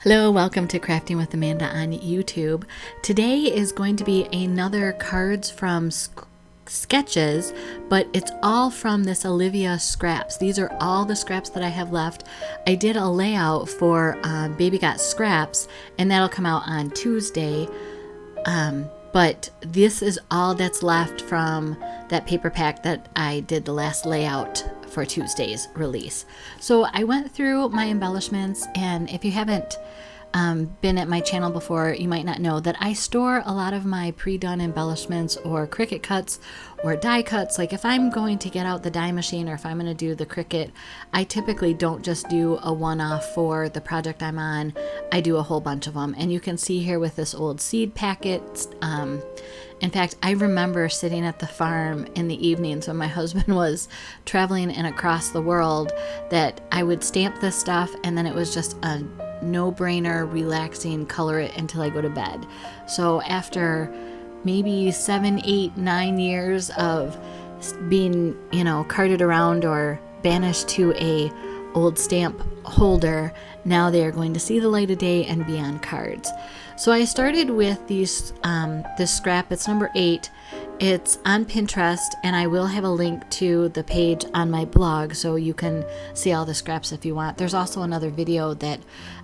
Hello, welcome to Crafting with Amanda on YouTube. Today is going to be another cards from sketches, but it's all from this Olivia scraps. These are all the scraps that I have left. I did a layout for Baby Got Scraps, and that'll come out on Tuesday. But this is all that's left from that paper pack that I did the last layout for Tuesday's release. So I went through my embellishments, and if you haven't been at my channel before, you might not know that I store a lot of my pre-done embellishments or Cricut cuts or die cuts. Like if I'm going to get out the die machine or if I'm going to do the Cricut, I typically don't just do a one-off for the project I'm on. I do a whole bunch of them. And you can see here with this old seed packet. In fact, I remember sitting at the farm in the evenings when my husband was traveling and across the world that I would stamp this stuff, and then it was just a no-brainer, relaxing, color it until I go to bed. So after maybe 7, 8, 9 years of being, carted around or banished to a old stamp holder, now they are going to see the light of day and be on cards. So I started with this scrap. It's number 8. It's on Pinterest, and I will have a link to the page on my blog so you can see all the scraps if you want. There's also another video that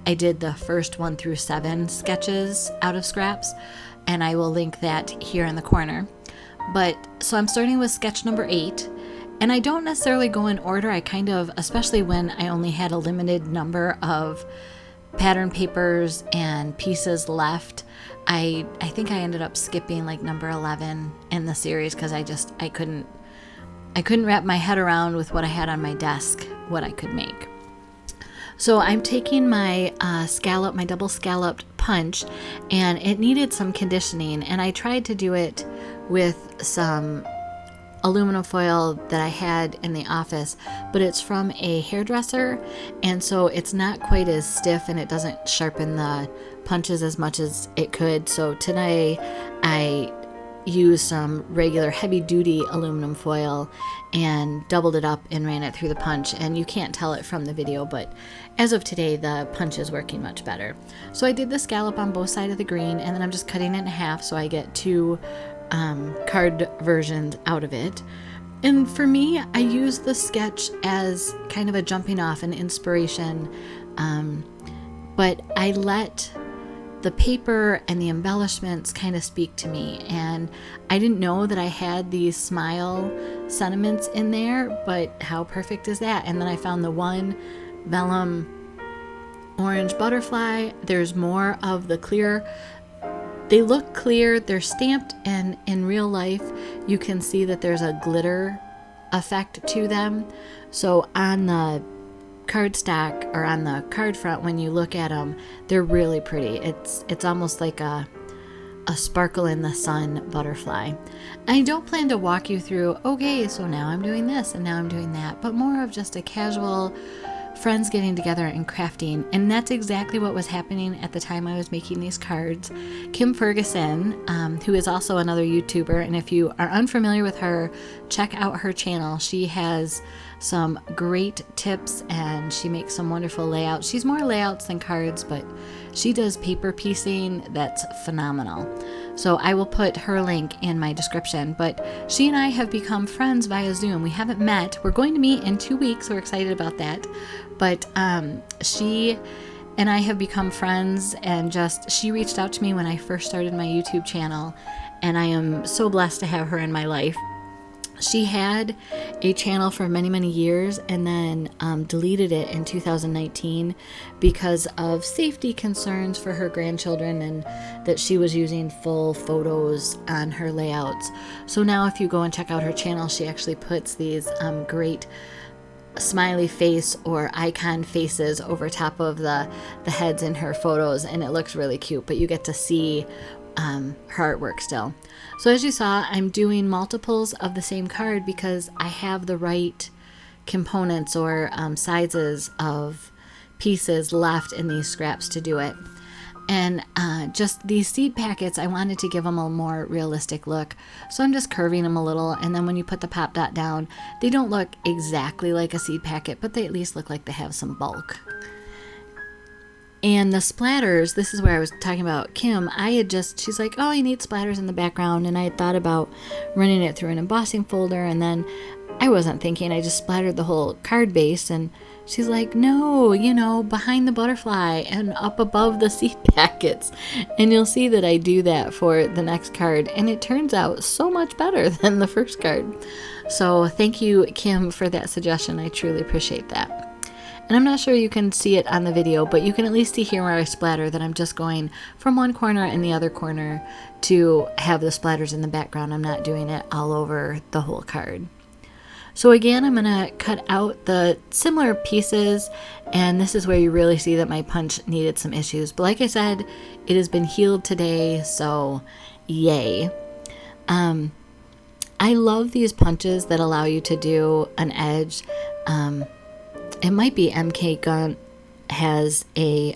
I did the first 1 through 7 sketches out of scraps, and I will link that here in the corner. So I'm starting with sketch number 8. And I don't necessarily go in order. I kind of, especially when I only had a limited number of pattern papers and pieces left, I think I ended up skipping like number 11 in the series because I couldn't wrap my head around with what I had on my desk, what I could make. So I'm taking my my double scalloped punch, and it needed some conditioning, and I tried to do it with some aluminum foil that I had in the office, but it's from a hairdresser, and so it's not quite as stiff and it doesn't sharpen the punches as much as it could. So today I used some regular heavy-duty aluminum foil and doubled it up and ran it through the punch, and you can't tell it from the video, but as of today the punch is working much better. So I did the scallop on both sides of the green, and then I'm just cutting it in half so I get 2 card versions out of it. And for me, I use the sketch as kind of a jumping off, an inspiration, but I let the paper and the embellishments kind of speak to me. And I didn't know that I had these smile sentiments in there, but how perfect is that? And then I found the one vellum orange butterfly. There's more of the clear. They look clear, they're stamped, and in real life you can see that there's a glitter effect to them. So on the cardstock or on the card front, when you look at them, they're really pretty. It's almost like a sparkle in the sun butterfly. I don't plan to walk you through, okay, so now I'm doing this and now I'm doing that, but more of just a casual friends getting together and crafting. And that's exactly what was happening at the time I was making these cards. Kim Ferguson, who is also another YouTuber, and if you are unfamiliar with her, check out her channel. She has some great tips and she makes some wonderful layouts. She's more layouts than cards, but she does paper piecing that's phenomenal. So I will put her link in my description. But she and I have become friends via Zoom. We haven't met. We're going to meet in 2 weeks. We're excited about that. But she and I have become friends, and she reached out to me when I first started my YouTube channel, and I am so blessed to have her in my life. She had a channel for many, many years and then deleted it in 2019 because of safety concerns for her grandchildren and that she was using full photos on her layouts. So now if you go and check out her channel, she actually puts these great smiley face or icon faces over top of the heads in her photos, and it looks really cute, but you get to see her artwork still. So as you saw, I'm doing multiples of the same card because I have the right components or sizes of pieces left in these scraps to do it. And just these seed packets, I wanted to give them a more realistic look. So I'm just curving them a little, and then when you put the pop dot down, they don't look exactly like a seed packet, but they at least look like they have some bulk. And the splatters, this is where I was talking about Kim. She's like, oh, you need splatters in the background. And I had thought about running it through an embossing folder. And then I wasn't thinking, I just splattered the whole card base. And she's like, no, behind the butterfly and up above the seed packets. And you'll see that I do that for the next card. And it turns out so much better than the first card. So thank you, Kim, for that suggestion. I truly appreciate that. And I'm not sure you can see it on the video, but you can at least see here where I splatter that I'm just going from one corner and the other corner to have the splatters in the background. I'm not doing it all over the whole card. So again, I'm going to cut out the similar pieces, and this is where you really see that my punch needed some issues. But like I said, it has been healed today, so yay. I love these punches that allow you to do an edge. It might be MK Gun has a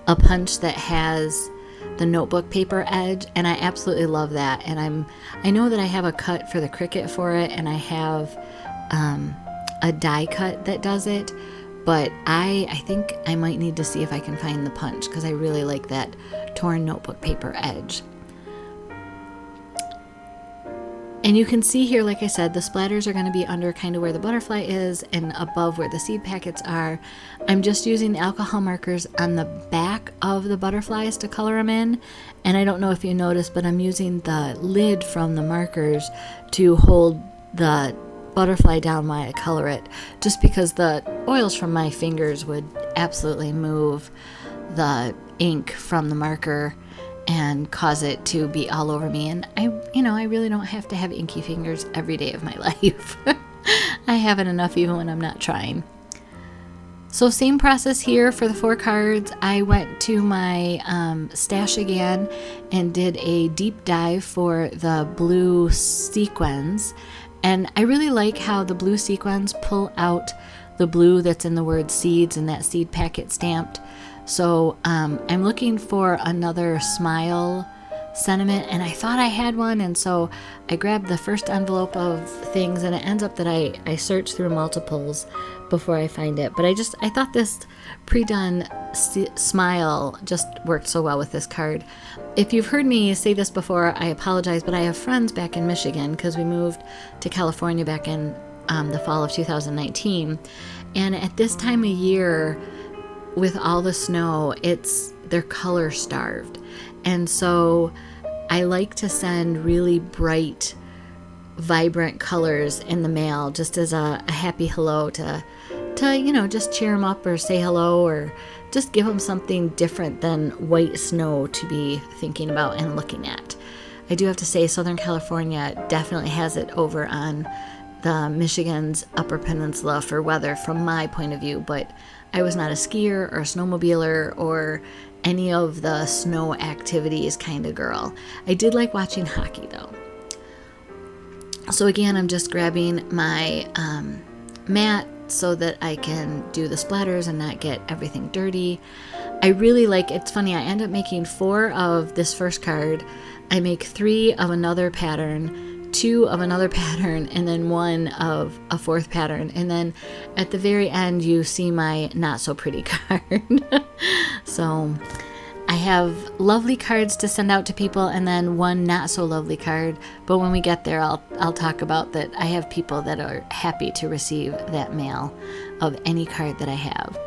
punch that has the notebook paper edge, and I absolutely love that. And I know that I have a cut for the Cricut for it, and I have a die cut that does it, but I think I might need to see if I can find the punch, because I really like that torn notebook paper edge. And you can see here, like I said, the splatters are going to be under kind of where the butterfly is and above where the seed packets are. I'm just using the alcohol markers on the back of the butterflies to color them in. And I don't know if you noticed, but I'm using the lid from the markers to hold the butterfly down while I color it, just because the oils from my fingers would absolutely move the ink from the marker and cause it to be all over me. And I really don't have to have inky fingers every day of my life. I have it enough even when I'm not trying. So same process here for the 4 cards. I went to my stash again and did a deep dive for the blue sequins. And I really like how the blue sequins pull out the blue that's in the word seeds and that seed packet stamped. So I'm looking for another smile sentiment, and I thought I had one, and so I grabbed the first envelope of things, and it ends up that I search through multiples before I find it. But I thought this pre-done smile just worked so well with this card. If you've heard me say this before, I apologize, but I have friends back in Michigan because we moved to California back in the fall of 2019, and at this time of year, with all the snow, they're color starved. And so I like to send really bright, vibrant colors in the mail just as a happy hello to just cheer them up or say hello or just give them something different than white snow to be thinking about and looking at. I do have to say Southern California definitely has it over on the Michigan's Upper Peninsula for weather from my point of view, but I was not a skier or a snowmobiler or any of the snow activities kind of girl. I did like watching hockey though. So again, I'm just grabbing my mat so that I can do the splatters and not get everything dirty. I really like, it's funny, I end up making 4 of this first card. I make 3 of another pattern, 2 of another pattern, and then 1 of a 4th pattern. And then at the very end, you see my not so pretty card. So I have lovely cards to send out to people and then 1 not so lovely card. But when we get there, I'll talk about that. I have people that are happy to receive that mail of any card that I have.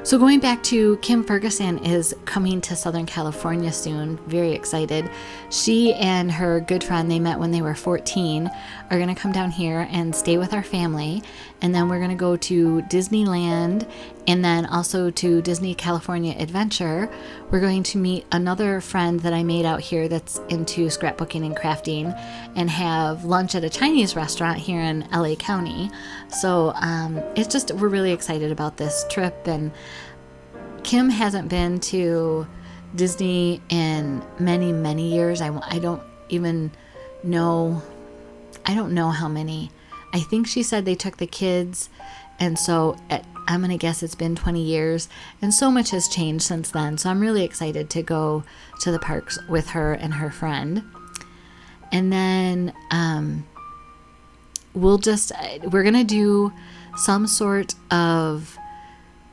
So going back to Kim Ferguson is coming to Southern California soon. Very excited. She and her good friend they met when they were 14 are going to come down here and stay with our family. And then we're going to go to Disneyland and then also to Disney California Adventure. We're going to meet another friend that I made out here that's into scrapbooking and crafting and have lunch at a Chinese restaurant here in LA County. So it's just, we're really excited about this trip. And Kim hasn't been to Disney in many, many years. I don't even know. I don't know how many. I think she said they took the kids, and so I'm going to guess it's been 20 years, and so much has changed since then. So I'm really excited to go to the parks with her and her friend. And then we're going to do some sort of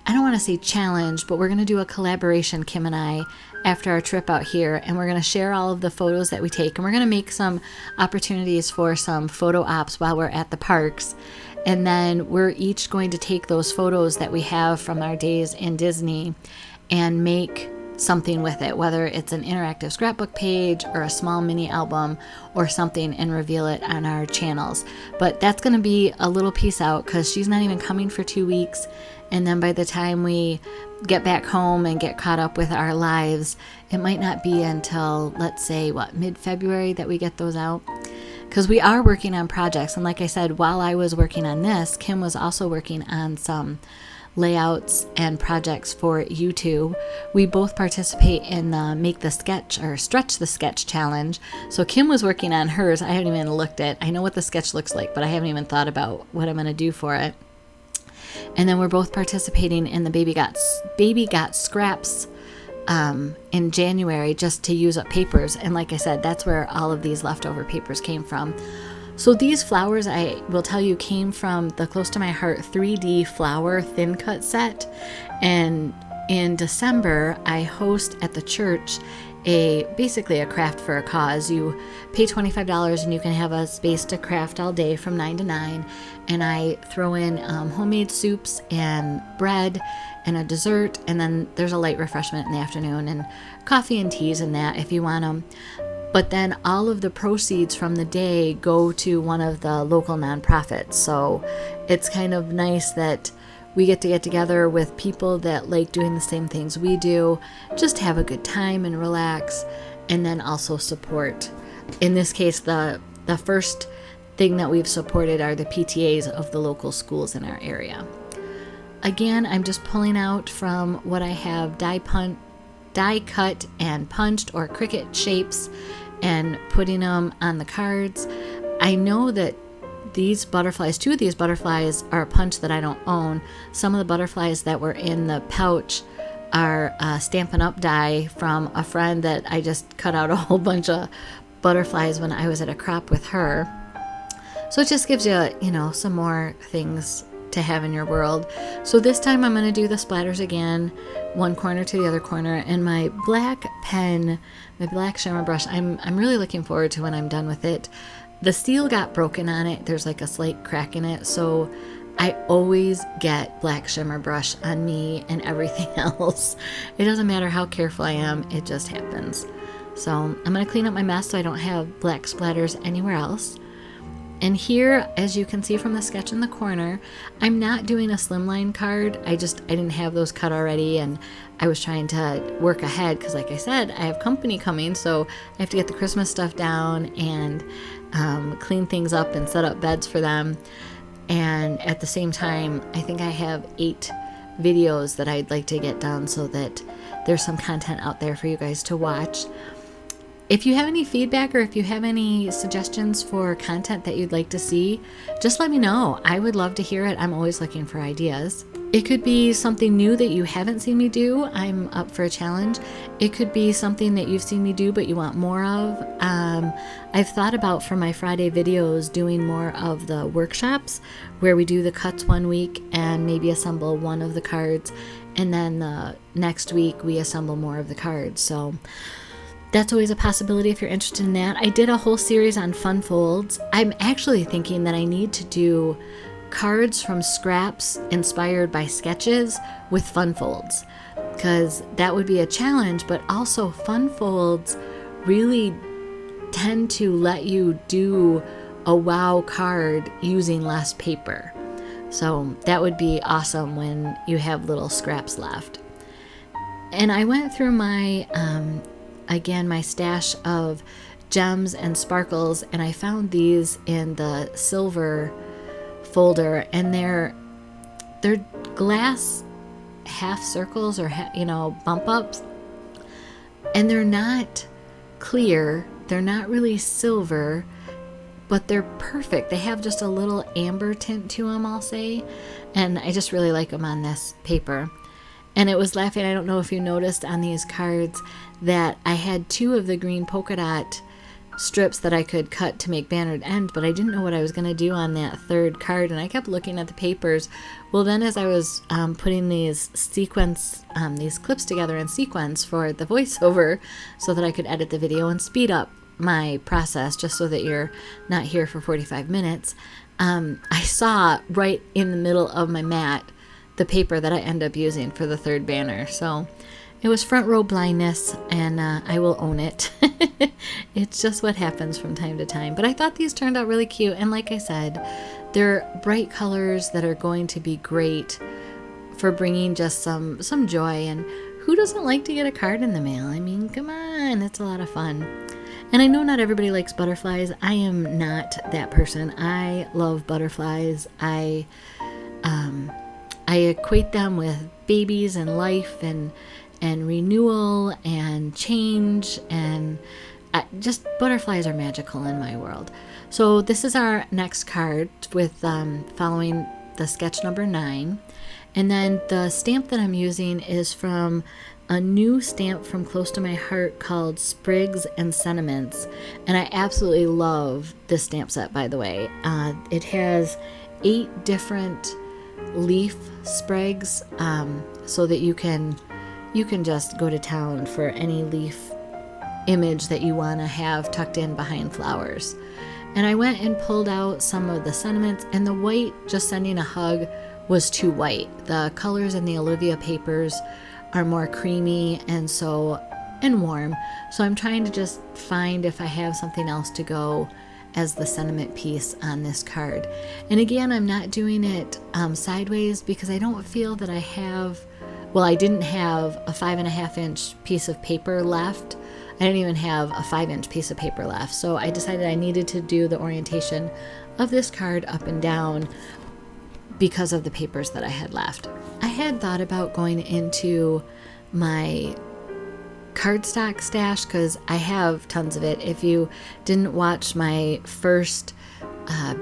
I don't want to say challenge, but we're going to do a collaboration, Kim and I, after our trip out here, and we're going to share all of the photos that we take, and we're going to make some opportunities for some photo ops while we're at the parks. And then we're each going to take those photos that we have from our days in Disney and make something with it, whether it's an interactive scrapbook page or a small mini album or something, and reveal it on our channels. But that's going to be a little piece out because she's not even coming for 2 weeks. And then by the time we get back home and get caught up with our lives, it might not be until, let's say, mid-February that we get those out. Because we are working on projects. And like I said, while I was working on this, Kim was also working on some layouts and projects for YouTube. We both participate in the Make the Sketch or Stretch the Sketch challenge. So Kim was working on hers. I haven't even looked at. I know what the sketch looks like, but I haven't even thought about what I'm going to do for it. And then we're both participating in the Baby Got Scraps in January, just to use up papers. And like I said, that's where all of these leftover papers came from. So these flowers, I will tell you, came from the Close to My Heart 3D flower thin cut set. And in December, I host at the church basically a craft for a cause. You pay $25 and you can have a space to craft all day from 9 to 9. And I throw in homemade soups and bread and a dessert. And then there's a light refreshment in the afternoon and coffee and teas and that if you want them. But then all of the proceeds from the day go to one of the local nonprofits. So it's kind of nice that we get together with people that like doing the same things we do, just have a good time and relax, and then also support. In this case, the first thing that we've supported are the PTAs of the local schools in our area. Again, I'm just pulling out from what I have die cut and punched or Cricut shapes and putting them on the cards. I know that these butterflies, 2 of these butterflies are a punch that I don't own. Some of the butterflies that were in the pouch are Stampin' Up! Die from a friend that I just cut out a whole bunch of butterflies when I was at a crop with her. So it just gives you, some more things to have in your world. So this time I'm going to do the splatters again, one corner to the other corner, and my black pen, my black shimmer brush, I'm really looking forward to when I'm done with it. The seal got broken on it. There's like a slight crack in it. So I always get black shimmer brush on me and everything else. It doesn't matter how careful I am. It just happens. So I'm going to clean up my mess so I don't have black splatters anywhere else. And here, as you can see from the sketch in the corner, I'm not doing a slimline card. I didn't have those cut already, and I was trying to work ahead because, like I said, I have company coming, so I have to get the Christmas stuff down and clean things up and set up beds for them. And at the same time, I think I have 8 videos that I'd like to get done so that there's some content out there for you guys to watch. If you have any feedback or if you have any suggestions for content that you'd like to see, just let me know. I would love to hear it. I'm always looking for ideas. It could be something new that you haven't seen me do. I'm up for a challenge. It could be something that you've seen me do but you want more of. I've thought about, for my Friday videos, doing more of the workshops where we do the cuts one week and maybe assemble one of the cards, and then the next week we assemble more of the cards. So that's always a possibility if you're interested in that. I did a whole series on fun folds. I'm actually thinking that I need to do cards from scraps inspired by sketches with fun folds, because that would be a challenge, but also fun folds really tend to let you do a wow card using less paper. So that would be awesome when you have little scraps left. And I went through my my stash of gems and sparkles, and I found these in the silver folder, and they're glass half circles or bump ups, and they're not clear, they're not really silver, but they're perfect. They have just a little amber tint to them, I'll say, and I just really like them on this paper. And it was laughing, I don't know if you noticed on these cards that I had 2 of the green polka dot strips that I could cut to make bannered end, but I didn't know what I was going to do on that third card, and I kept looking at the papers. Well, then as I was putting these clips together in sequence for the voiceover so that I could edit the video and speed up my process just so that you're not here for 45 minutes, I saw right in the middle of my mat the paper that I end up using for the third banner. So it was front row blindness, and I will own it. It's just what happens from time to time. But I thought these turned out really cute. And like I said, they're bright colors that are going to be great for bringing just some joy. And who doesn't like to get a card in the mail? I mean, come on, it's a lot of fun. And I know not everybody likes butterflies. I am not that person. I love butterflies. I equate them with babies and life and renewal and change, and just butterflies are magical in my world. So this is our next card with following the sketch number 9. And then the stamp that I'm using is from a new stamp from close to my heart called Sprigs and Sentiments. And I absolutely love this stamp set, by the way. It has 8 different leaf sprigs, so that you can just go to town for any leaf image that you want to have tucked in behind flowers. And I went and pulled out some of the sentiments, and the white, just sending a hug, was too white. The colors in the Olivia papers are more creamy and warm. So I'm trying to just find if I have something else to go as the sentiment piece on this card. And again, I'm not doing it sideways because I don't feel that I didn't have a 5.5 inch piece of paper left. I didn't even have a 5 inch piece of paper left. So I decided I needed to do the orientation of this card up and down because of the papers that I had left. I had thought about going into my cardstock stash because I have tons of it. If you didn't watch my first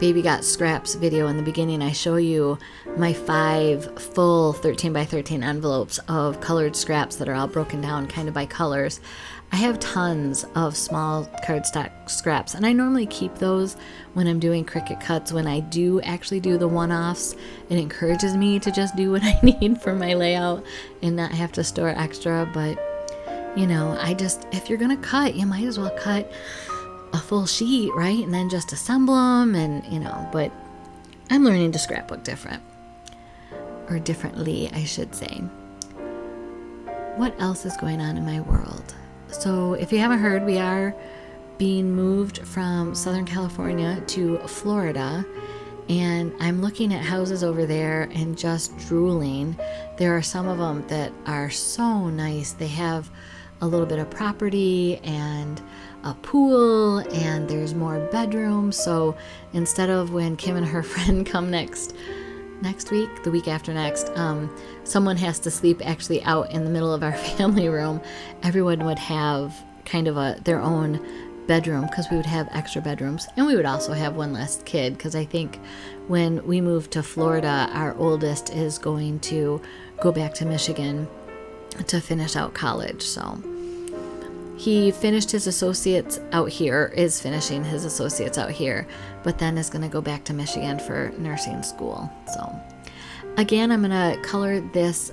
Baby Got Scraps video in the beginning, I show you my 5 full 13 by 13 envelopes of colored scraps that are all broken down kind of by colors. I have tons of small cardstock scraps, and I normally keep those when I'm doing Cricut cuts. When I do actually do the one-offs, it encourages me to just do what I need for my layout and not have to store extra. But if you're gonna cut, you might as well cut a full sheet, right? And then just assemble them, but I'm learning to scrapbook differently, I should say. What else is going on in my world? So if you haven't heard, we are being moved from Southern California to Florida, and I'm looking at houses over there and just drooling. There are some of them that are so nice. They have a little bit of property and a pool, and there's more bedrooms. So instead of when Kim and her friend come next week, the week after next, someone has to sleep actually out in the middle of our family room, everyone would have kind of their own bedroom, because we would have extra bedrooms, and we would also have one less kid, because I think when we move to Florida, our oldest is going to go back to Michigan to finish out college. So he finished his associates out here, is finishing his associates out here, but then is going to go back to Michigan for nursing school. So again, I'm going to color this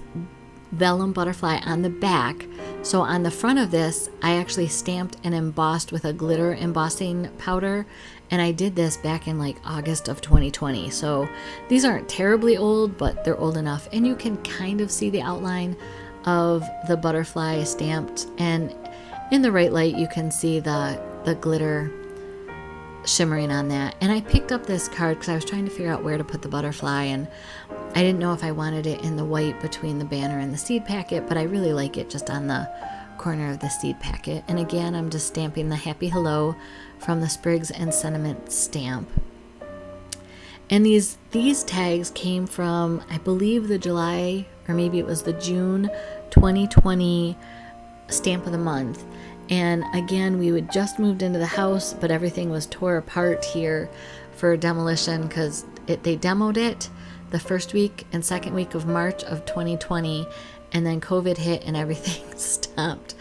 vellum butterfly on the back. So on the front of this, I actually stamped and embossed with a glitter embossing powder, and I did this back in like August of 2020. So these aren't terribly old, but they're old enough, and you can kind of see the outline of the butterfly stamped, and in the right light you can see the glitter shimmering on that. And I picked up this card because I was trying to figure out where to put the butterfly, and I didn't know if I wanted it in the white between the banner and the seed packet, but I really like it just on the corner of the seed packet. And again, I'm just stamping the happy hello from the Sprigs and Sentiments stamp. And these tags came from, I believe, the July, or maybe it was the June 2020 stamp of the month. And again, we had just moved into the house, but everything was tore apart here for demolition because they demoed it the first week and second week of March of 2020, and then COVID hit and everything stopped.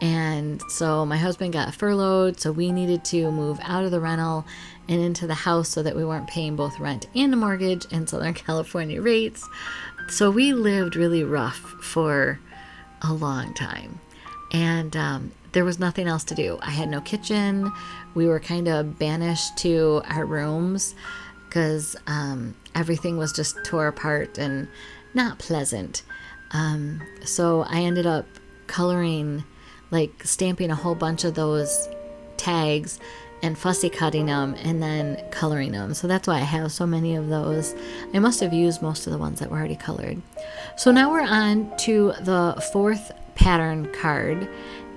And so my husband got furloughed, so we needed to move out of the rental and into the house so that we weren't paying both rent and a mortgage in Southern California rates. So we lived really rough for a long time. And there was nothing else to do. I had no kitchen. We were kind of banished to our rooms because everything was just tore apart and not pleasant. So I ended up coloring, like stamping a whole bunch of those tags and fussy cutting them and then coloring them. So that's why I have so many of those. I must have used most of the ones that were already colored. So now we're on to the 4th pattern card,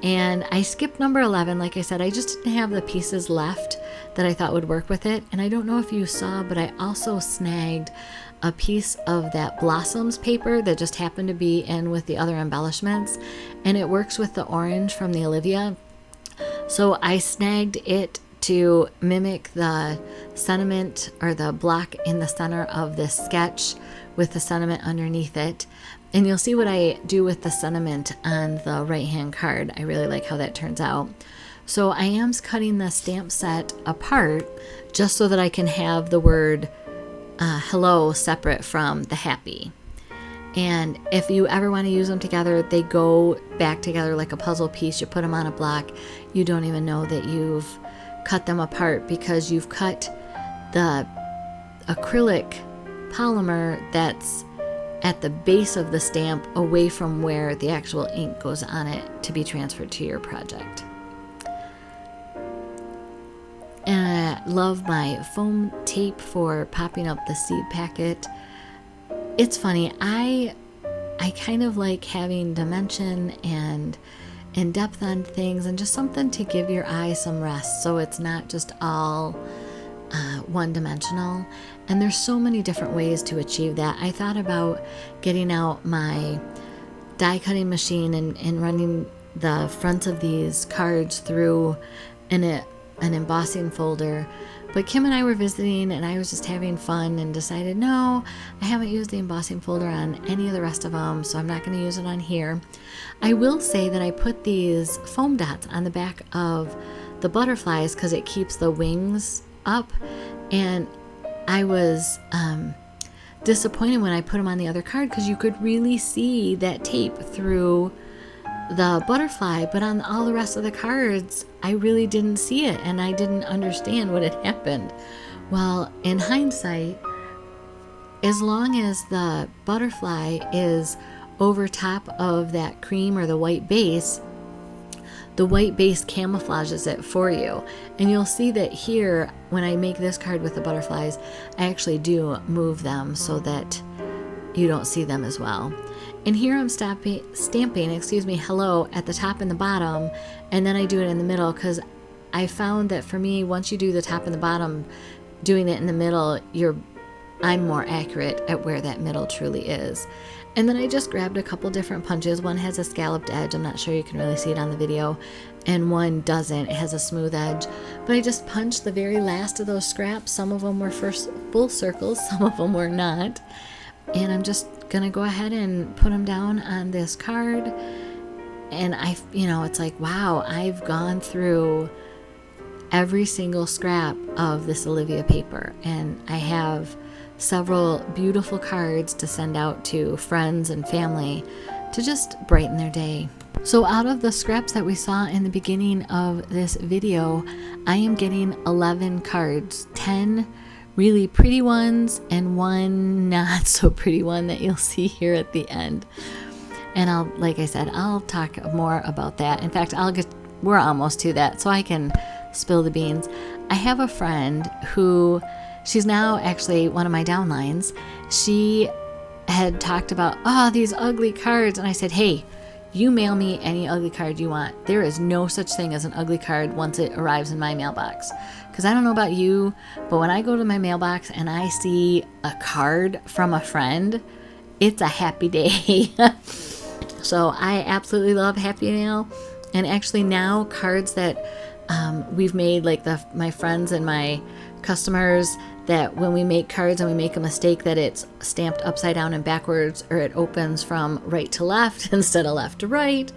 and I skipped number 11. Like I said, I just didn't have the pieces left that I thought would work with it. And I don't know if you saw, but I also snagged a piece of that Blossoms paper that just happened to be in with the other embellishments, and it works with the orange from the Olivia. So I snagged it to mimic the sentiment or the block in the center of this sketch with the sentiment underneath it. And you'll see what I do with the sentiment on the right hand card. I really like how that turns out. So I am cutting the stamp set apart just so that I can have the word hello separate from the happy. And if you ever want to use them together, they go back together like a puzzle piece. You put them on a block. You don't even know that you've cut them apart because you've cut the acrylic polymer that's at the base of the stamp away from where the actual ink goes on it to be transferred to your project. And I love my foam tape for popping up the seed packet. It's funny, I kind of like having dimension and in depth on things and just something to give your eye some rest so it's not just all one-dimensional. And there's so many different ways to achieve that. I thought about getting out my die cutting machine and running the fronts of these cards through an embossing folder. But Kim and I were visiting and I was just having fun and decided, no, I haven't used the embossing folder on any of the rest of them, so I'm not going to use it on here. I will say that I put these foam dots on the back of the butterflies because it keeps the wings up, and I was disappointed when I put them on the other card because you could really see that tape through the butterfly, but on all the rest of the cards I really didn't see it and I didn't understand what had happened. Well, in hindsight, as long as the butterfly is over top of that cream or the white base, the white base camouflages it for you. And you'll see that here when I make this card with the butterflies, I actually do move them so that you don't see them as well. And here I'm stamping, hello at the top and the bottom, and then I do it in the middle because I found that for me, once you do the top and the bottom, doing it in the middle, I'm more accurate at where that middle truly is. And then I just grabbed a couple different punches. One has a scalloped edge. I'm not sure you can really see it on the video. And one doesn't. It has a smooth edge. But I just punched the very last of those scraps. Some of them were full circles. Some of them were not. And I'm just going to go ahead and put them down on this card. And it's like, wow, I've gone through every single scrap of this Olivia paper. And I have several beautiful cards to send out to friends and family to just brighten their day. So out of the scraps that we saw in the beginning of this video, I am getting 11 cards, 10 really pretty ones and one not so pretty one that you'll see here at the end. And like I said, I'll talk more about that. In fact, we're almost to that, so I can spill the beans. I have a friend who, she's now actually one of my downlines. She had talked about, these ugly cards. And I said, hey, you mail me any ugly card you want. There is no such thing as an ugly card once it arrives in my mailbox. Because I don't know about you, but when I go to my mailbox and I see a card from a friend, it's a happy day. So I absolutely love Happy Mail. And actually now cards that we've made, like my friends and my customers, that when we make cards and we make a mistake that it's stamped upside down and backwards, or it opens from right to left instead of left to right,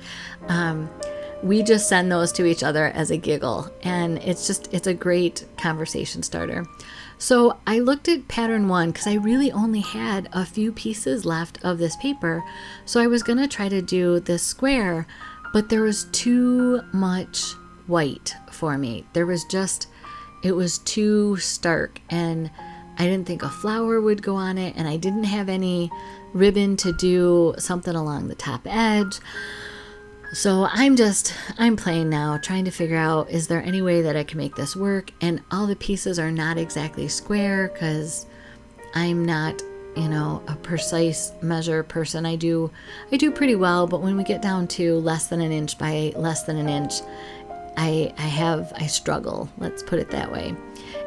we just send those to each other as a giggle, and it's a great conversation starter. So I looked at pattern 1 because I really only had a few pieces left of this paper. So I was going to try to do this square, but there was too much white for me. It was too stark, and I didn't think a flower would go on it, and I didn't have any ribbon to do something along the top edge. So I'm playing now, trying to figure out, is there any way that I can make this work? And all the pieces are not exactly square because I'm not, a precise measure person. I do pretty well, but when we get down to less than an inch by less than an inch, I struggle, let's put it that way.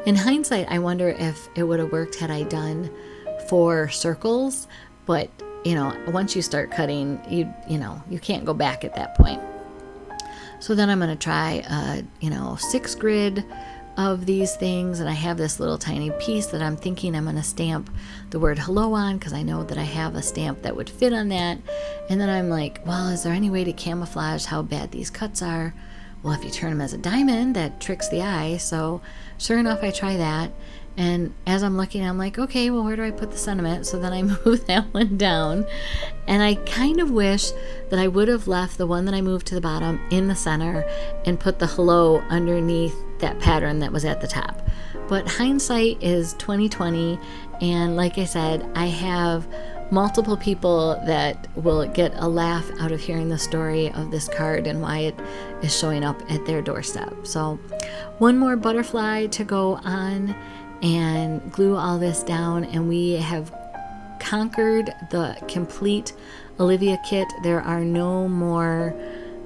In hindsight, I wonder if it would have worked had I done 4 circles, but once you start cutting, you can't go back at that point. So then I'm going to try 6 grid of these things, and I have this little tiny piece that I'm thinking I'm going to stamp the word hello on because I know that I have a stamp that would fit on that. And then I'm like, well, is there any way to camouflage how bad these cuts are? Well, if you turn them as a diamond, that tricks the eye. So sure enough, I try that. And as I'm looking, I'm like, okay, well, where do I put the sentiment? So then I move that one down. And I kind of wish that I would have left the one that I moved to the bottom in the center and put the hello underneath that pattern that was at the top. But hindsight is 2020. And like I said, I have multiple people that will get a laugh out of hearing the story of this card and why it is showing up at their doorstep. So one more butterfly to go on and glue all this down, and we have conquered the complete Olivia kit. There are no more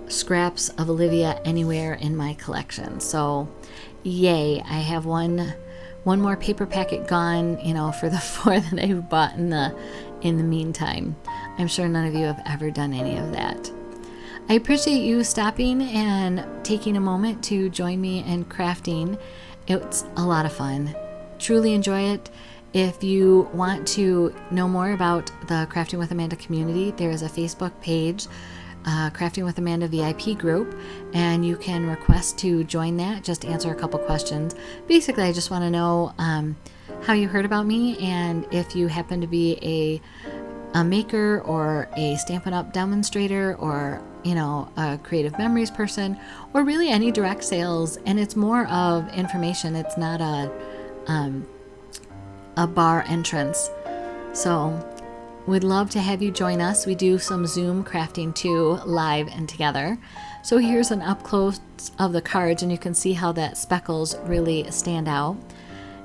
scraps of Olivia anywhere in my collection. So yay, I have one more paper packet gone, for the 4 that I've bought in the meantime. I'm sure none of you have ever done any of that. I appreciate you stopping and taking a moment to join me in crafting. It's a lot of fun. Truly enjoy it. If you want to know more about the Crafting with Amanda community, there is a Facebook page, Crafting with Amanda VIP group, and you can request to join that. Just answer a couple questions. Basically, I just want to know how you heard about me, and if you happen to be a maker or a Stampin' Up! Demonstrator or a creative memories person, or really any direct sales. And it's more of information. It's not a bar entrance. So we'd love to have you join us. We do some Zoom crafting too, live and together. So here's an up close of the cards, and you can see how that speckles really stand out.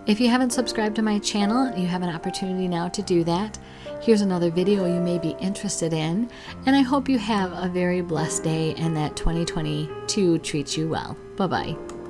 If you haven't subscribed to my channel, you have an opportunity now to do that. Here's another video you may be interested in, and I hope you have a very blessed day and that 2022 treats you well. Bye-bye.